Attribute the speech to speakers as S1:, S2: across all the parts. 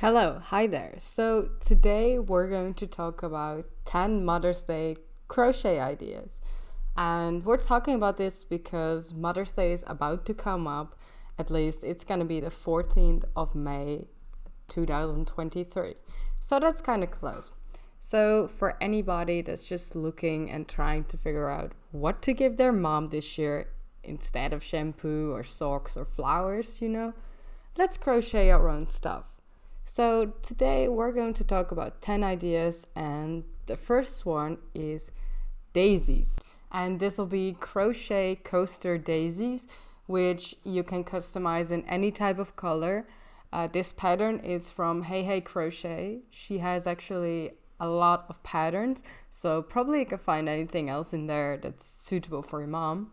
S1: Hello, hi there. So today we're going to talk about 10 Mother's Day crochet ideas. And we're talking about this because Mother's Day is about to come up. At least it's going to be the 14th of May 2023. So that's kind of close. So for anybody that's just looking and trying to figure out what to give their mom this year instead of shampoo or socks or flowers, let's crochet our own stuff. So today we're going to talk about 10 ideas, and the first one is daisies. And this will be crochet coaster daisies, which you can customize in any type of color. This pattern is from HayHay Crochet. She has actually a lot of patterns, so probably you can find anything else in there that's suitable for your mom.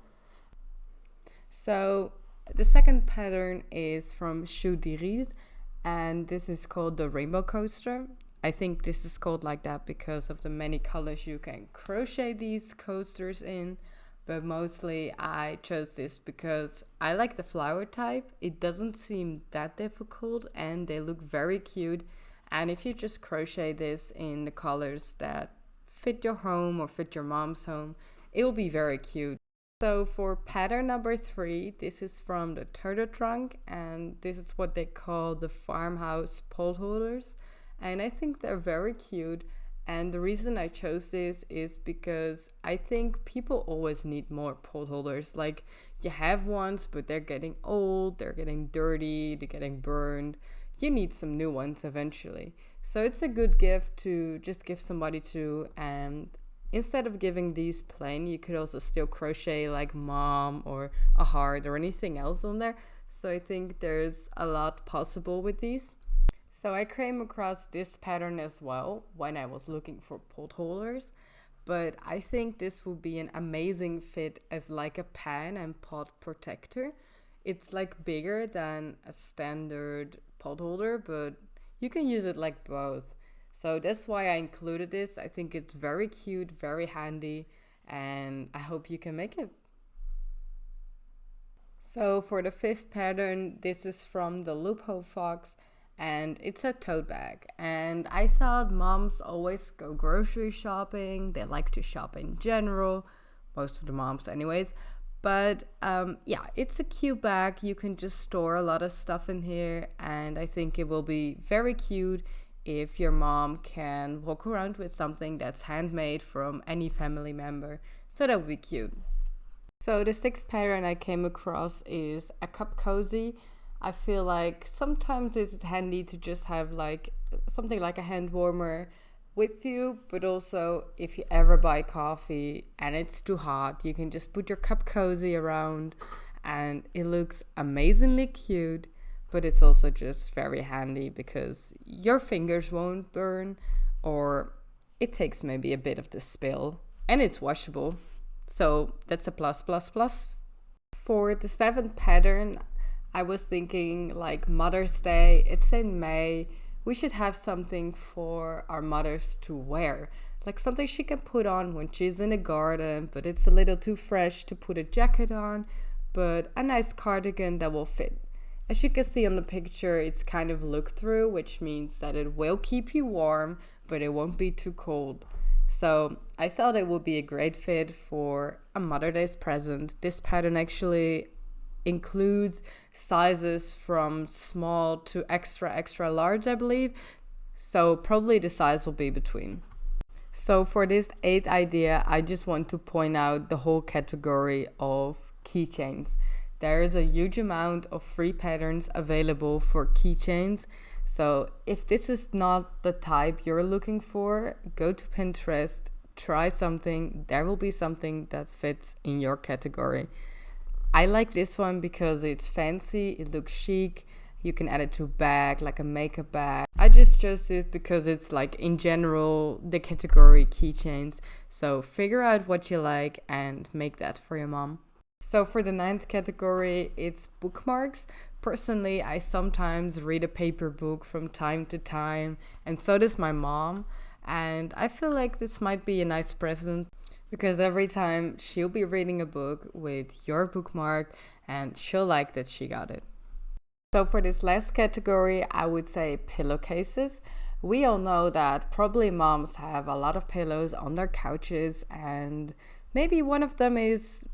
S1: So the second pattern is from Chou, and this is called the rainbow coaster. I think this is called like that because of the many colors you can crochet these coasters in, but mostly I chose this because I like the flower type. It doesn't seem that difficult and they look very cute. And if you just crochet this in the colors that fit your home or fit your mom's home, it will be very cute. So for pattern number 3, this is from the turtle trunk, and this is what they call the farmhouse pot holders. And I think they're very cute. And the reason I chose this is because I think people always need more pot holders. Like, you have ones, but they're getting old, they're getting dirty, they're getting burned. You need some new ones eventually. So it's a good gift to just give somebody to, and instead of giving these plain, you could also still crochet like mom or a heart or anything else on there. So I think there's a lot possible with these. So I came across this pattern as well when I was looking for pot holders, but I think this would be an amazing fit as like a pan and pot protector. It's like bigger than a standard pot holder, but you can use it like both. So that's why I included this. I think it's very cute, very handy, and I hope you can make it. So for the 5th pattern, this is from the Loophole Fox, and it's a tote bag. And I thought moms always go grocery shopping. They like to shop in general, most of the moms anyways. But yeah, it's a cute bag. You can just store a lot of stuff in here, and I think it will be very cute if your mom can walk around with something that's handmade from any family member. So that would be cute. So the 6th pattern I came across is a cup cozy. I feel like sometimes it's handy to just have like something like a hand warmer with you, but also if you ever buy coffee and it's too hot, you can just put your cup cozy around and it looks amazingly cute. But it's also just very handy because your fingers won't burn, or it takes maybe a bit of the spill, and it's washable. So that's a plus, plus, plus. For the 7th pattern, I was thinking like Mother's Day, it's in May. We should have something for our mothers to wear. Like something she can put on when she's in the garden, but it's a little too fresh to put a jacket on, but a nice cardigan that will fit. As you can see on the picture, it's kind of look-through, which means that it will keep you warm, but it won't be too cold. So I thought it would be a great fit for a Mother's Day present. This pattern actually includes sizes from small to extra, extra large, I believe. So probably the size will be between. So for this 8th idea, I just want to point out the whole category of keychains. There is a huge amount of free patterns available for keychains. So if this is not the type you're looking for, go to Pinterest, try something. There will be something that fits in your category. I like this one because it's fancy, it looks chic. You can add it to a bag, like a makeup bag. I just chose it because it's like in general the category keychains. So figure out what you like and make that for your mom. So for the 9th category, it's bookmarks. Personally, I sometimes read a paper book from time to time, and so does my mom. And I feel like this might be a nice present because every time she'll be reading a book with your bookmark and she'll like that she got it. So for this last category, I would say pillowcases. We all know that probably moms have a lot of pillows on their couches, and maybe one of them is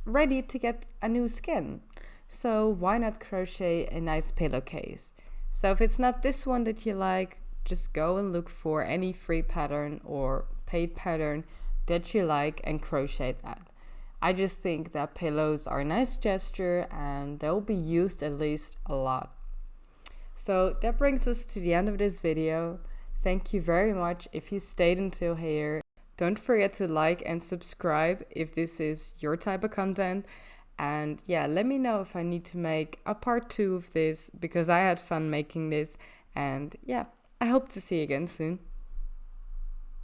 S1: ready to get a new skin. So why not crochet a nice pillowcase? So if it's not this one that you like, just go and look for any free pattern or paid pattern that you like and crochet that. I just think that pillows are a nice gesture and they'll be used at least a lot. So that brings us to the end of this video. Thank you very much if you stayed until here. Don't forget to like and subscribe if this is your type of content. And yeah, let me know if I need to make a part 2 of this because I had fun making this. And yeah, I hope to see you again soon.